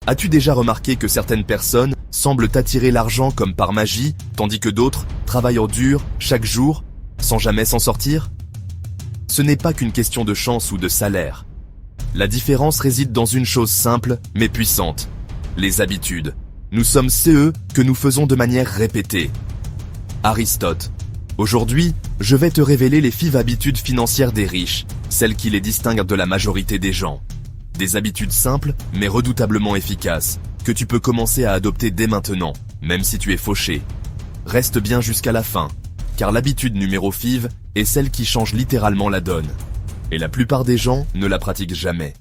As-tu déjà remarqué que certaines personnes semblent attirer l'argent comme par magie, tandis que d'autres travaillent en dur chaque jour, sans jamais s'en sortir? Ce n'est pas qu'une question de chance ou de salaire. La différence réside dans une chose simple, mais puissante. Les habitudes. Nous sommes ceux que nous faisons de manière répétée. Aristote. Aujourd'hui, je vais te révéler les 5 habitudes financières des riches, celles qui les distinguent de la majorité des gens. Des habitudes simples, mais redoutablement efficaces, que tu peux commencer à adopter dès maintenant, même si tu es fauché. Reste bien jusqu'à la fin, car l'habitude numéro 5 est celle qui change littéralement la donne. Et la plupart des gens ne la pratiquent jamais.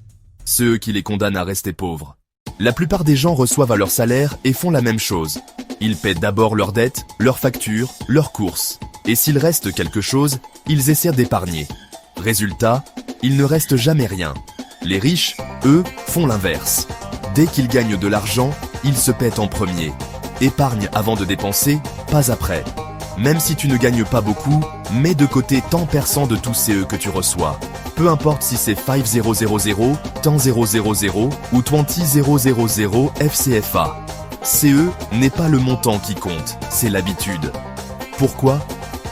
Ceux qui les condamnent à rester pauvres. La plupart des gens reçoivent à leur salaire et font la même chose. Ils paient d'abord leurs dettes, leurs factures, leurs courses. Et s'il reste quelque chose, ils essaient d'épargner. Résultat, il ne reste jamais rien. Les riches, eux, font l'inverse. Dès qu'ils gagnent de l'argent, ils se paient en premier. Épargne avant de dépenser, pas après. Même si tu ne gagnes pas beaucoup, mets de côté tant % de tous CE que tu reçois. Peu importe si c'est 5000, 10000 ou 20000 FCFA. CE n'est pas le montant qui compte, c'est l'habitude. Pourquoi?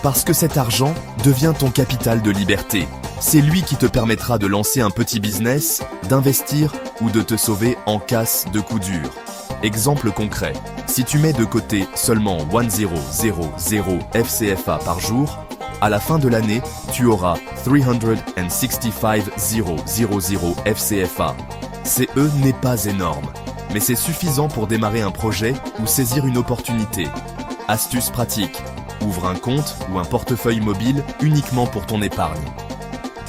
Parce que cet argent devient ton capital de liberté. C'est lui qui te permettra de lancer un petit business, d'investir ou de te sauver en casse de coups durs. Exemple concret, si tu mets de côté seulement 1000 FCFA par jour, à la fin de l'année, tu auras 365,000 FCFA. CE n'est pas énorme, mais c'est suffisant pour démarrer un projet ou saisir une opportunité. Astuce pratique, ouvre un compte ou un portefeuille mobile uniquement pour ton épargne.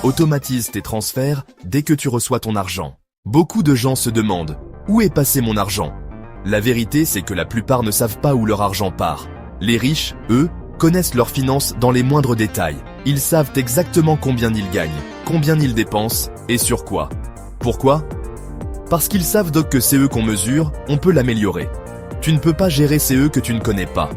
Automatise tes transferts dès que tu reçois ton argent. Beaucoup de gens se demandent « Où est passé mon argent ?» La vérité, c'est que la plupart ne savent pas où leur argent part. Les riches, eux, connaissent leurs finances dans les moindres détails. Ils savent exactement combien ils gagnent, combien ils dépensent et sur quoi. Pourquoi? Parce qu'ils savent donc que CE qu'on mesure, on peut l'améliorer. Tu ne peux pas gérer CE que tu ne connais pas.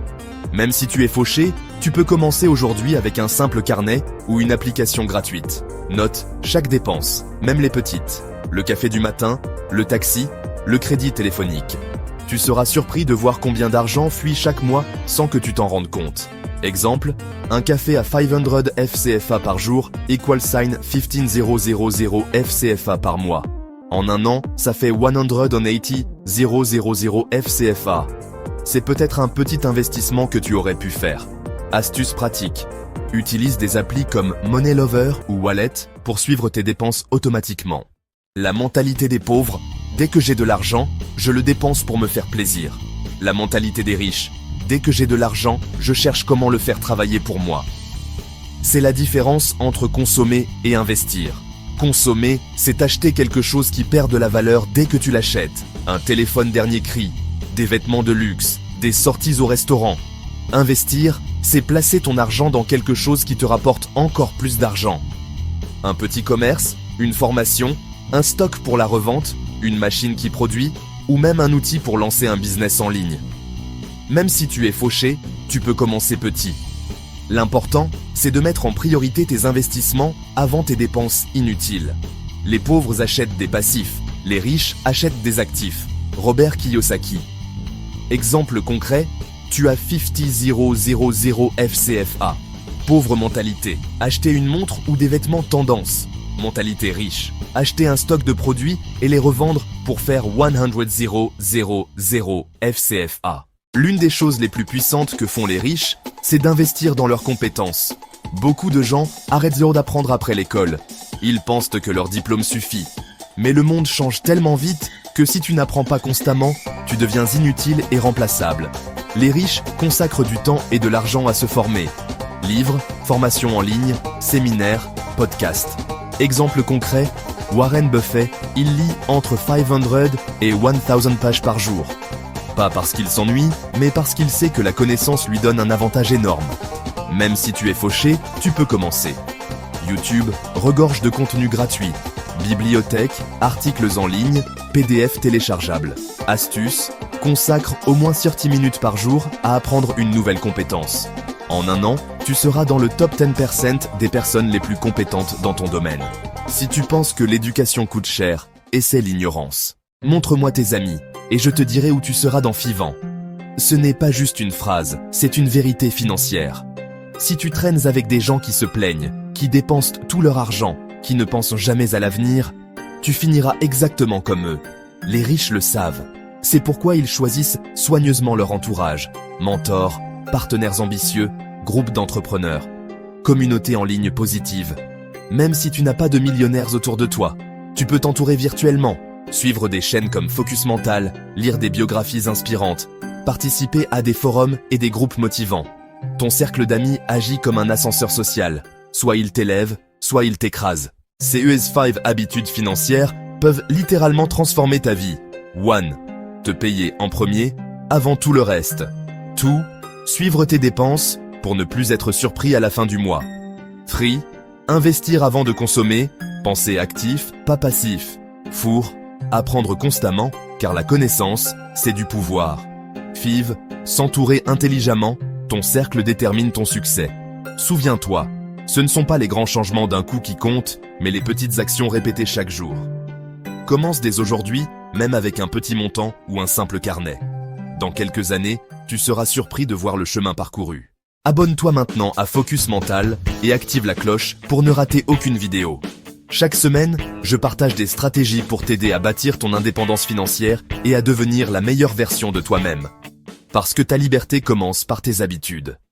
Même si tu es fauché, tu peux commencer aujourd'hui avec un simple carnet ou une application gratuite. Note chaque dépense, même les petites. Le café du matin, le taxi, le crédit téléphonique. Tu seras surpris de voir combien d'argent fuit chaque mois sans que tu t'en rendes compte. Exemple, un café à 500 FCFA par jour = 15,000 FCFA par mois. En un an, ça fait 180,000 FCFA. C'est peut-être un petit investissement que tu aurais pu faire. Astuce pratique. Utilise des applis comme Money Lover ou Wallet pour suivre tes dépenses automatiquement. La mentalité des pauvres, dès que j'ai de l'argent, je le dépense pour me faire plaisir. La mentalité des riches, dès que j'ai de l'argent, je cherche comment le faire travailler pour moi. C'est la différence entre consommer et investir. Consommer, c'est acheter quelque chose qui perd de la valeur dès que tu l'achètes. Un téléphone dernier cri, des vêtements de luxe, des sorties au restaurant. Investir, c'est placer ton argent dans quelque chose qui te rapporte encore plus d'argent. Un petit commerce, une formation, un stock pour la revente, une machine qui produit, ou même un outil pour lancer un business en ligne. Même si tu es fauché, tu peux commencer petit. L'important, c'est de mettre en priorité tes investissements avant tes dépenses inutiles. Les pauvres achètent des passifs, les riches achètent des actifs. Robert Kiyosaki. Exemple concret, tu as 50,000 FCFA. Pauvre mentalité, acheter une montre ou des vêtements tendance. Mentalité riche, acheter un stock de produits et les revendre pour faire 100,000 FCFA. L'une des choses les plus puissantes que font les riches, c'est d'investir dans leurs compétences. Beaucoup de gens arrêtent d'apprendre après l'école. Ils pensent que leur diplôme suffit. Mais le monde change tellement vite que si tu n'apprends pas constamment, tu deviens inutile et remplaçable. Les riches consacrent du temps et de l'argent à se former. Livres, formations en ligne, séminaires, podcasts. Exemple concret, Warren Buffett, il lit entre 500 et 1000 pages par jour. Pas parce qu'il s'ennuie, mais parce qu'il sait que la connaissance lui donne un avantage énorme. Même si tu es fauché, tu peux commencer. YouTube regorge de contenu gratuit. Bibliothèque, articles en ligne, PDF téléchargeables. Astuces, consacre au moins 30 minutes par jour à apprendre une nouvelle compétence. En un an, tu seras dans le top 10% des personnes les plus compétentes dans ton domaine. Si tu penses que l'éducation coûte cher, essaie l'ignorance. Montre-moi tes amis. et je te dirai où tu seras dans FIV ans. Ce n'est pas juste une phrase, c'est une vérité financière. Si tu traînes avec des gens qui se plaignent, qui dépensent tout leur argent, qui ne pensent jamais à l'avenir, tu finiras exactement comme eux. Les riches le savent. C'est pourquoi ils choisissent soigneusement leur entourage. Mentors, partenaires ambitieux, groupes d'entrepreneurs, communauté en ligne positive. Même si tu n'as pas de millionnaires autour de toi, tu peux t'entourer virtuellement, suivre des chaînes comme Focus Mental, lire des biographies inspirantes, participer à des forums et des groupes motivants. Ton cercle d'amis agit comme un ascenseur social. Soit il t'élève, soit il t'écrase. Ces US5 habitudes financières peuvent littéralement transformer ta vie. 1. Te payer en premier, avant tout le reste. 2. Suivre tes dépenses pour ne plus être surpris à la fin du mois. 3. Investir avant de consommer, penser actif, pas passif. 4. Apprendre constamment, car la connaissance, c'est du pouvoir. 5. S'entourer intelligemment, ton cercle détermine ton succès. Souviens-toi, ce ne sont pas les grands changements d'un coup qui comptent, mais les petites actions répétées chaque jour. Commence dès aujourd'hui, même avec un petit montant ou un simple carnet. Dans quelques années, tu seras surpris de voir le chemin parcouru. Abonne-toi maintenant à Focus Mental et active la cloche pour ne rater aucune vidéo. Chaque semaine, je partage des stratégies pour t'aider à bâtir ton indépendance financière et à devenir la meilleure version de toi-même. Parce que ta liberté commence par tes habitudes.